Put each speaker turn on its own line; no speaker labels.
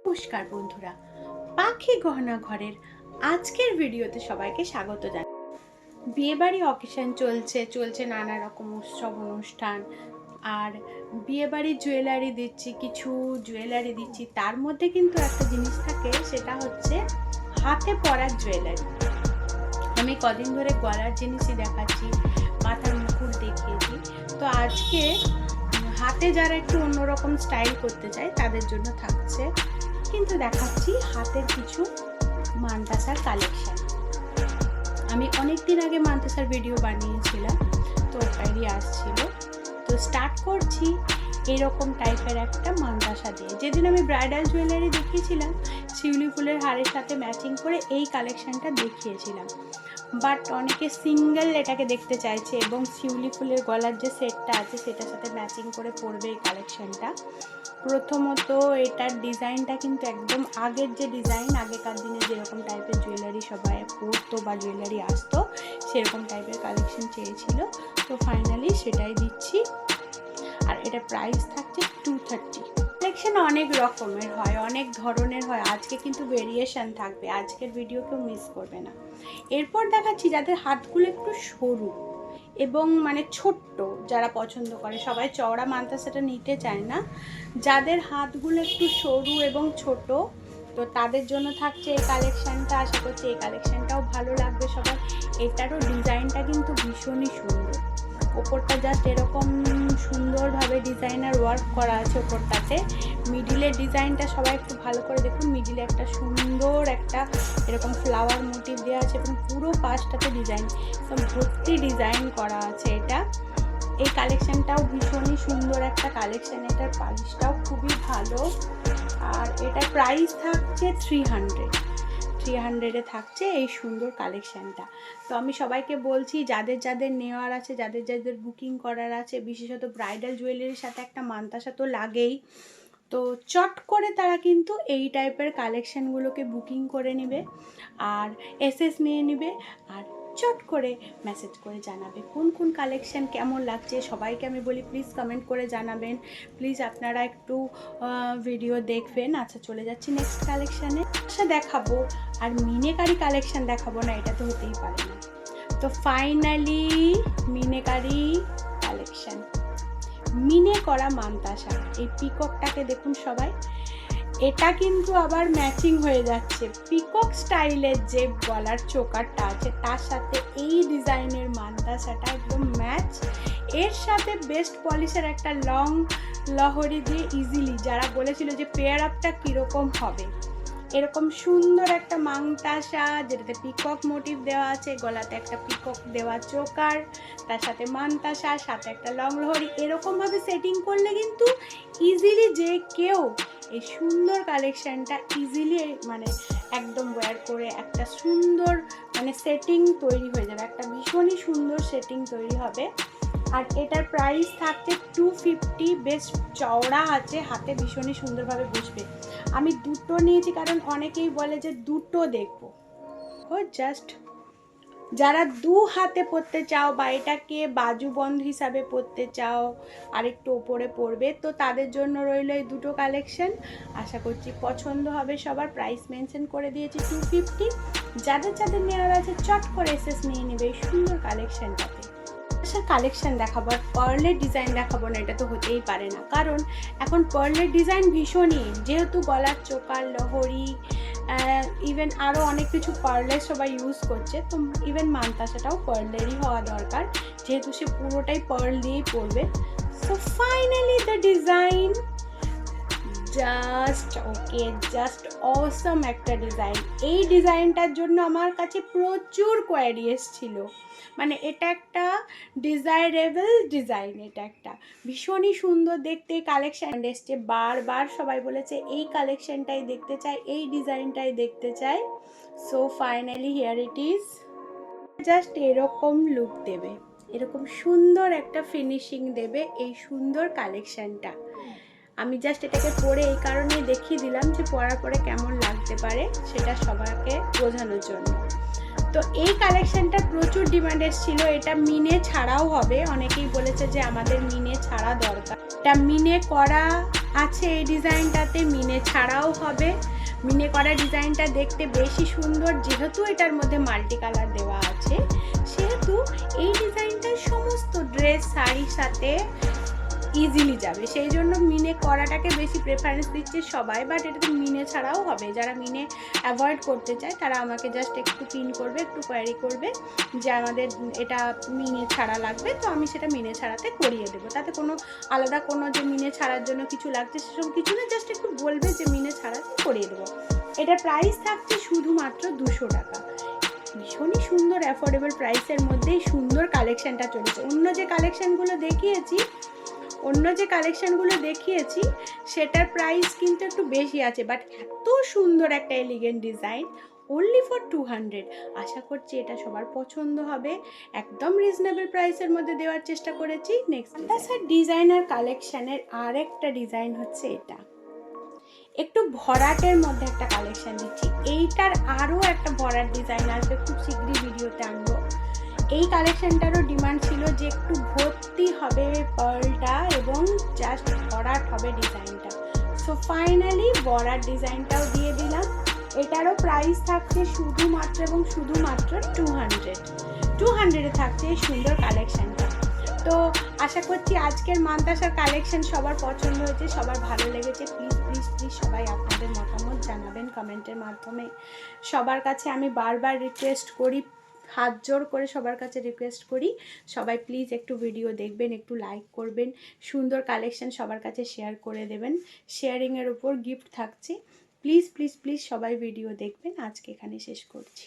নমস্কার বন্ধুরা, পাখি গহনা ঘরের আজকের ভিডিওতে সবাইকে স্বাগত জানাই। বিয়েবাড়ি অকেশন চলছে নানা রকম উৎসব অনুষ্ঠান, আর বিয়েবাড়ির জুয়েলারি দিচ্ছি, কিছু জুয়েলারি দিচ্ছি। তার মধ্যে কিন্তু একটা জিনিস থাকে, সেটা হচ্ছে হাতে পরার জুয়েলারি। আমি কদিন ধরে গলার জিনিসই দেখাচ্ছি, মাথার মুকুট দেখিয়েছি। তো আজকে হাতে যারা একটু অন্যরকম স্টাইল করতে চায় তাদের জন্য থাকছে, কিন্তু দেখাচ্ছি হাতের কিছু মানতাসার কালেকশন। আমি অনেক দিন আগে মানতাসার ভিডিও বানিয়েছিলাম, তো ওটারই আসছিল। তো স্টার্ট করছি এরকম টাইপের একটা মানতাসা দিয়ে। যেদিন আমি ব্রাইডাল জুয়েলারি দেখিয়েছিলাম, শিউলি ফুলের হারের সাথে ম্যাচিং করে এই কালেকশনটা দেখিয়েছিলাম, বাট অনেকে সিঙ্গেল এটাকে দেখতে চাইছে এবং শিউলি ফুলের গলার যে সেটটা আছে সেটার সাথে ম্যাচিং করে পরবে এই কালেকশনটা। প্রথমত এটার ডিজাইনটা কিন্তু একদম আগের যে ডিজাইন, আগেকার দিনে যেরকম টাইপের জুয়েলারি সবাই পরতো বা জুয়েলারি আসতো সেরকম টাইপের কালেকশন চেয়েছিল। তো ফাইনালি সেটাই দিচ্ছি, আর এটা প্রাইস থাকছে 230। কালেকশন অনেক রকমের হয়, অনেক ধরনের হয়। আজকে কিন্তু ভেরিয়েশন থাকবে, আজকের ভিডিও কেউ মিস করবে না। এরপর দেখাচ্ছি যাদের হাতগুলো একটু সরু এবং মানে ছোট্ট, যারা পছন্দ করে, সবাই চওড়া মানতাসাটা নিতে চায় না। যাদের হাতগুলো একটু সরু এবং ছোট, তো তাদের জন্য থাকছে এই কালেকশানটা। আশা করছি এই কালেকশানটাও ভালো লাগবে সবার। এটারও ডিজাইনটা কিন্তু ভীষণই সুন্দর। ওপরটা জাস্ট এরকম সুন্দরভাবে ডিজাইনার ওয়ার্ক করা আছে ওপরটাতে। মিডিলের ডিজাইনটা সবাই একটু ভালো করে দেখুন। মিডিলে একটা সুন্দর একটা এরকম ফ্লাওয়ার মোটিভ দেওয়া আছে এবং পুরো পাশটাতে ডিজাইন, ভর্তি ডিজাইন করা আছে। এটা এই কালেকশানটাও ভীষণই সুন্দর একটা কালেকশান। এটার পালিশটাও খুবই ভালো, আর এটার প্রাইস থাকছে 300-এ থাকছে এই সুন্দর কালেকশানটা। তো আমি সবাইকে বলছি, যাদের যাদের নেওয়ার আছে, যাদের যাদের বুকিং করার আছে, বিশেষত ব্রাইডাল জুয়েলারির সাথে একটা মানতাসা তো লাগেই, তো চট করে তারা কিন্তু এই টাইপের কালেকশানগুলোকে বুকিং করে নেবে আর এসএস নিয়ে নেবে, আর চট করে মেসেজ করে জানাবে কোন কোন কালেকশান কেমন লাগছে। সবাইকে আমি বলি প্লিজ কমেন্ট করে জানাবেন, প্লিজ আপনারা একটু ভিডিও দেখবেন। আচ্ছা, চলে যাচ্ছি নেক্সট কালেকশানে। আচ্ছা, দেখাবো আর মিনেকারি কালেকশান দেখাবো না, এটা তো হতেই পারে না। তো ফাইনালি মিনেকারি কালেকশান, মিনে করা মানতাসা। এই পিককটাকে দেখুন সবাই, এটা কিন্তু আবার ম্যাচিং হয়ে যাচ্ছে। পিকক স্টাইলের যে গলার চোকারটা আছে তার সাথে এই ডিজাইনের মানতাসাটা একদম ম্যাচ। এর সাথে বেস্ট পলিশের একটা লং লহরি দিয়ে ইজিলি, যারা বলেছিল যে পেয়ার আপটা কীরকম হবে, এরকম সুন্দর একটা মানতাসা যেটাতে পিকক মোটিভ দেওয়া আছে, গলাতে একটা পিকক দেওয়া চোকার, তার সাথে মানতাসা, সাথে একটা লং লহরি, এরকমভাবে সেটিং করলে কিন্তু ইজিলি যে কেউ এই সুন্দর কালেকশানটা ইজিলি মানে একদম ওয়্যার করে একটা সুন্দর মানে সেটিং তৈরি হয়ে যাবে, একটা ভীষণই সুন্দর সেটিং তৈরি হবে। আর এটার প্রাইস থাকছে 250। বেশ চওড়া আছে, হাতে ভীষণই সুন্দরভাবে বসবে। আমি দুটো নিয়েছি কারণ অনেকেই বলে যে দুটো দেখবো। ও জাস্ট যারা দু হাতে পরতে চাও বা এটাকে বাজুবন্ধ হিসাবে পরতে চাও, আর একটু ওপরে পরবে, তো তাদের জন্য রইল এই দুটো কালেকশন। আশা করছি পছন্দ হবে সবার। প্রাইস মেনশন করে দিয়েছি 250। যাদের যাদের নেওয়ার আছে চট করে এসএস নিয়ে নেবে এই সুন্দর কালেকশনটাতে। আচ্ছা, কালেকশন দেখাবো আর পার্লের ডিজাইন দেখাবো না, এটা তো হতেই পারে না, কারণ এখন পার্লের ডিজাইন ভীষণই, যেহেতু গলার চোকার লহরি ইভেন আরও অনেক কিছু পার্লের সবাই ইউজ করছে, তো ইভেন মানতাসাটাও পার্লেরই হওয়া দরকার, যেহেতু সে পুরোটাই পার্ল দিয়েই পরবে। So finally the design just okay, just অসম একটা ডিজাইন। এই ডিজাইনটার জন্য আমার কাছে প্রচুর কোয়ারি এসেছিল, মানে এটা একটা ডিজায়ারেবল ডিজাইন, এটা একটা ভীষণই সুন্দর দেখতে কালেকশান এসছে। বারবার সবাই বলেছে এই কালেকশানটাই দেখতে চাই, এই ডিজাইনটাই দেখতে চাই। So finally here it is. Just এরকম লুক দেবে, এরকম সুন্দর একটা ফিনিশিং দেবে এই সুন্দর কালেকশানটা। আমি জাস্ট এটাকে পরে এই কারণেই দেখিয়ে দিলাম যে পরার পরে কেমন লাগতে পারে, সেটা সবাইকে বোঝানোর জন্য। তো এই কালেকশানটা প্রচুর ডিমান্ড এসেছিল। এটা মিনে ছাড়াও হবে, অনেকেই বলেছে যে আমাদের মিনে ছাড়া দরকার। এটা মিনে করা আছে এই ডিজাইনটাতে, মিনে ছাড়াও হবে। মিনে করা ডিজাইনটা দেখতে বেশি সুন্দর, যেহেতু এটার মধ্যে মাল্টি কালার দেওয়া আছে, সেহেতু এই ডিজাইনটা সমস্ত ড্রেস শাড়ির সাথে ইজিলি যাবে, সেই জন্য মিনে করাটাকে বেশি প্রেফারেন্স দিচ্ছে সবাই। বাট এটাতে মিনে ছাড়াও হবে, যারা মিনে অ্যাভয়েড করতে চায় তারা আমাকে জাস্ট একটু পিন করবে, একটু কোয়ারি করবে যে আমাদের এটা মিনে ছাড়া লাগবে, তো আমি সেটা মিনে ছাড়াতে করিয়ে দেবো। তাতে কোনো আলাদা কোনো যে মিনে ছাড়ার জন্য কিছু লাগছে সেসব কিছু না, জাস্ট একটু বলবে যে মিনে ছাড়াতে করিয়ে দেবো। এটার প্রাইস থাকছে শুধুমাত্র 200 টাকা। ভীষণই সুন্দর অ্যাফোর্ডেবল প্রাইসের মধ্যেই সুন্দর কালেকশানটা চলেছে। অন্য যে কালেকশানগুলো দেখিয়েছি সেটার প্রাইস কিন্তু একটু বেশি আছে, বাট এত সুন্দর একটা এলিগেন্ট ডিজাইন, অনলি ফর 200। আশা করছি এটা সবার পছন্দ হবে। একদম রিজনেবল প্রাইসের মধ্যে দেওয়ার চেষ্টা করেছি। নেক্সট ডিজাইনার কালেকশানের আরেকটা ডিজাইন হচ্ছে এটা, একটু ভরাটের মধ্যে একটা কালেকশান দিচ্ছি। এইটার আরও একটা ভরাট ডিজাইন আসবে, খুব শীঘ্রই ভিডিওতে আনবো। এই কালেকশানটারও ডিমান্ড ছিল যে একটু ভর্তি হবে পার্লটা এবং জাস্ট ভরাট হবে ডিজাইনটা। সো ফাইনালি ভরাট ডিজাইনটাও দিয়ে দিলাম। এটারও প্রাইস থাকছে শুধুমাত্র এবং শুধুমাত্র 200 থাকছে এই সুন্দর কালেকশানটা। তো আশা করছি আজকের মান্তাসার কালেকশন সবার পছন্দ হয়েছে, সবার ভালো লেগেছে। প্লিজ প্লিজ প্লিজ সবাই আপনাদের মতামত জানাবেন কমেন্টের মাধ্যমে। সবার কাছে আমি বারবার রিকোয়েস্ট করি, হাত জোর করে সবার কাছে রিকোয়েস্ট করি, সবাই প্লিজ একটু ভিডিও দেখবেন, একটু লাইক করবেন, সুন্দর কালেকশন সবার কাছে শেয়ার করে দেবেন। শেয়ারিংয়ের উপর গিফট থাকছে। প্লিজ প্লিজ প্লিজ সবাই ভিডিও দেখবেন। আজকে এখানে শেষ করছি।